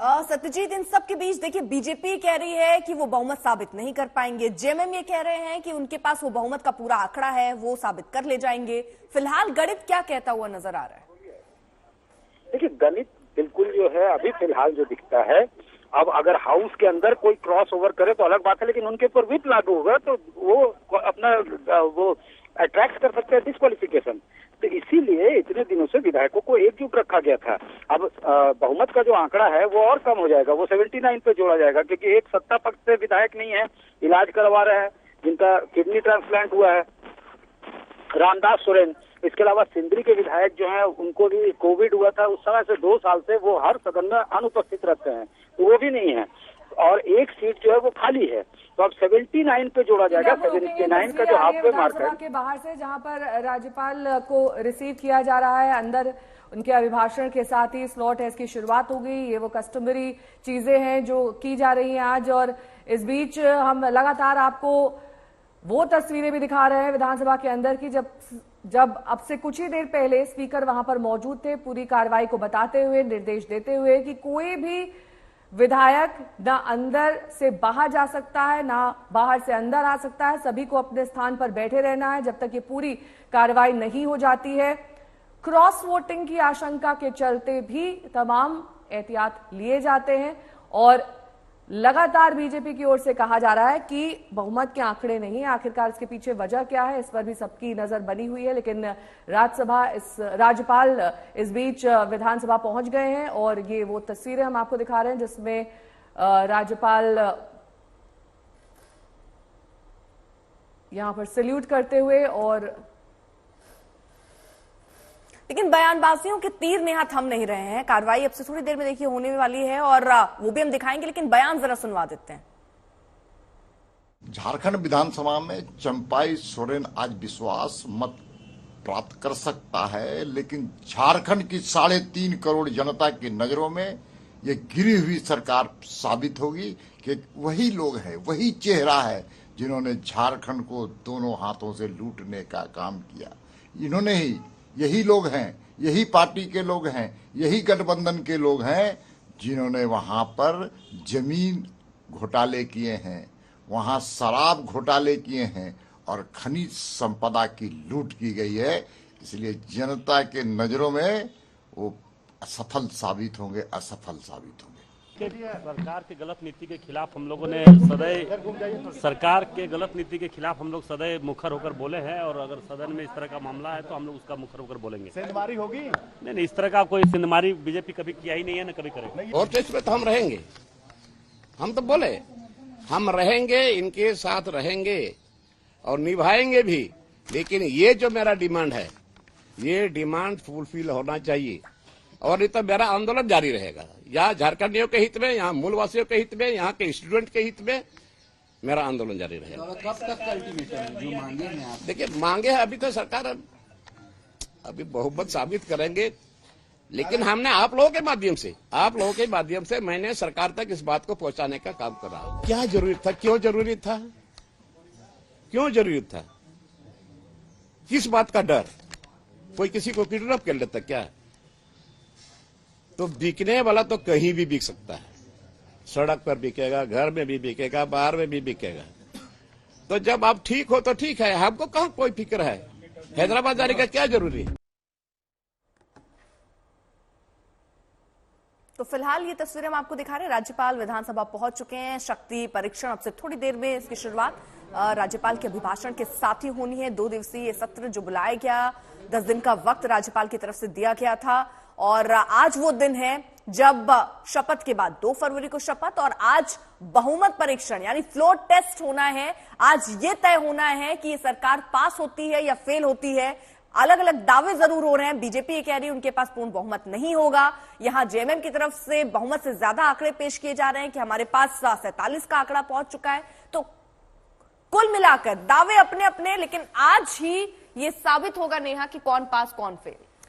सत्यजीत, इन सब के बीच देखिए बीजेपी कह रही है कि वो बहुमत साबित नहीं कर पाएंगे, जेएमएम ये कह रहे हैं कि उनके पास वो बहुमत का पूरा आंकड़ा है, वो साबित कर ले जाएंगे। फिलहाल गणित क्या कहता हुआ नजर आ रहा है? देखिए, गणित बिल्कुल जो है अभी फिलहाल जो दिखता है, अब अगर हाउस के अंदर कोई क्रॉस ओवर करे तो अलग बात है, लेकिन उनके ऊपर व्हिप लागू होगा तो वो अपना वो अट्रैक्ट कर सकते हैं डिस्क्वालिफिकेशन। तो इसीलिए इतने दिनों से विधायकों को एकजुट रखा गया था। अब बहुमत का जो आंकड़ा है वो और कम हो जाएगा, वो 79 पे जोड़ा जाएगा, क्योंकि एक सत्ता पक्ष से विधायक नहीं है, इलाज करवा रहे हैं, जिनका किडनी ट्रांसप्लांट हुआ है, रामदास सोरेन। इसके अलावा सिंदरी के विधायक जो हैं उनको भी कोविड हुआ था, उस समय से 2 साल से वो हर सदन में अनुपस्थित रहते हैं, तो वो भी नहीं है, और एक सीट जो है वो खाली है। तो अब 79 पे जोड़ा जाएगा। 79 का जो हाफ पे मार्क है के बाहर से, जहां पर राज्यपाल को रिसीव किया जा रहा है, अंदर उनके अभिभाषण के साथ ही स्लॉ टेस्ट की शुरुआत हो गई। ये वो कस्टमरी चीजें हैं जो की जा रही हैं आज, और इस बीच हम लगातार आपको वो तस्वीरें भी दिखा रहे हैं विधानसभा के अंदर की, जब अब से कुछ ही देर पहले स्पीकर वहां पर मौजूद थे, पूरी कार्रवाई को बताते हुए, निर्देश देते हुए कि कोई भी विधायक ना अंदर से बाहर जा सकता है, ना बाहर से अंदर आ सकता है, सभी को अपने स्थान पर बैठे रहना है जब तक ये पूरी कार्रवाई नहीं हो जाती है। क्रॉस वोटिंग की आशंका के चलते भी तमाम एहतियात लिए जाते हैं, और लगातार बीजेपी की ओर से कहा जा रहा है कि बहुमत के आंकड़े नहीं, आखिरकार इसके पीछे वजह क्या है, इस पर भी सबकी नजर बनी हुई है। लेकिन राज्यपाल इस बीच विधानसभा पहुंच गए हैं, और ये वो तस्वीरें हम आपको दिखा रहे हैं जिसमें राज्यपाल यहां पर सैल्यूट करते हुए, और लेकिन बयानबाजियों के तीर नेहा थम नहीं रहे हैं। कार्रवाई अब से थोड़ी देर में देखिए होने वाली है, और वो भी हम दिखाएंगे, लेकिन बयान जरा सुनवा देते हैं। झारखंड विधानसभा में चंपाई सोरेन आज विश्वास मत प्राप्त कर सकता है, लेकिन झारखंड की 3.5 करोड़ जनता की नजरों में ये गिरी हुई सरकार साबित होगी कि वही लोग हैं, वही चेहरा है जिन्होंने झारखंड को दोनों हाथों से लूटने का काम किया। इन्होंने ही, यही लोग हैं, यही पार्टी के लोग हैं, यही गठबंधन के लोग हैं जिन्होंने वहां पर जमीन घोटाले किए हैं, वहां शराब घोटाले किए हैं, और खनिज संपदा की लूट की गई है। इसलिए जनता के नजरों में वो असफल साबित होंगे, असफल साबित होंगे। सरकार के गलत नीति के खिलाफ हम लोगों ने सदैव, सरकार के गलत नीति के खिलाफ हम लोग सदैव मुखर होकर बोले हैं, और अगर सदन में इस तरह का मामला है तो हम लोग उसका मुखर होकर बोलेंगे। सिंधमारी होगी? नहीं, इस तरह का कोई सिंधमारी बीजेपी कभी किया ही नहीं है, न कभी करेगा। और टेस्ट में तो हम रहेंगे, हम तो बोले हम रहेंगे, इनके साथ रहेंगे और निभाएंगे भी। लेकिन ये जो मेरा डिमांड है, ये डिमांड फुलफिल होना चाहिए, और ये तो मेरा आंदोलन जारी रहेगा, यहाँ झारखंडियों के हित में, यहाँ मूलवासियों के हित में, यहाँ के स्टूडेंट के हित में मेरा आंदोलन जारी रहेगा। कब तक का अल्टीमेटम जो मांगे हैं आप? देखिए, मांगे हैं अभी तो सरकार अभी बहुमत साबित करेंगे, लेकिन हमने आप लोगों के माध्यम से मैंने सरकार तक इस बात को पहुंचाने का काम कर रहा हूं। क्या जरूरी था, क्यों जरूरी था, क्यों जरूरी था, किस बात का डर? कोई किसी को किडनैप कर लेता क्या? तो बिकने वाला तो कहीं भी बिक सकता है, सड़क पर बिकेगा, घर में भी बिकेगा, बाहर में भी बिकेगा। तो जब आप ठीक हो तो ठीक है, हमको कहां कोई फिक्र है, हैदराबाद जाने का क्या जरूरी है? तो फिलहाल ये तस्वीरें हम आपको दिखा रहे हैं। राज्यपाल विधानसभा पहुंच चुके हैं। शक्ति परीक्षण अब से थोड़ी देर में इसकी शुरुआत राज्यपाल के अभिभाषण के साथ ही होनी है। 2 दिवसीय सत्र जो बुलाया गया, 10 दिन का वक्त राज्यपाल की तरफ से दिया गया था, और आज वो दिन है जब शपथ के बाद 2 फरवरी को शपथ, और आज बहुमत परीक्षण यानी फ्लोर टेस्ट होना है। आज ये तय होना है कि ये सरकार पास होती है या फेल होती है। अलग अलग दावे जरूर हो रहे हैं। बीजेपी ये कह रही है उनके पास पूर्ण बहुमत नहीं होगा। यहां जेएमएम की तरफ से बहुमत से ज्यादा आंकड़े पेश किए जा रहे हैं कि हमारे पास 47 का आंकड़ा पहुंच चुका है। तो कुल मिलाकर दावे अपने अपने, लेकिन आज ही ये साबित होगा नेहा कि कौन पास कौन फेल।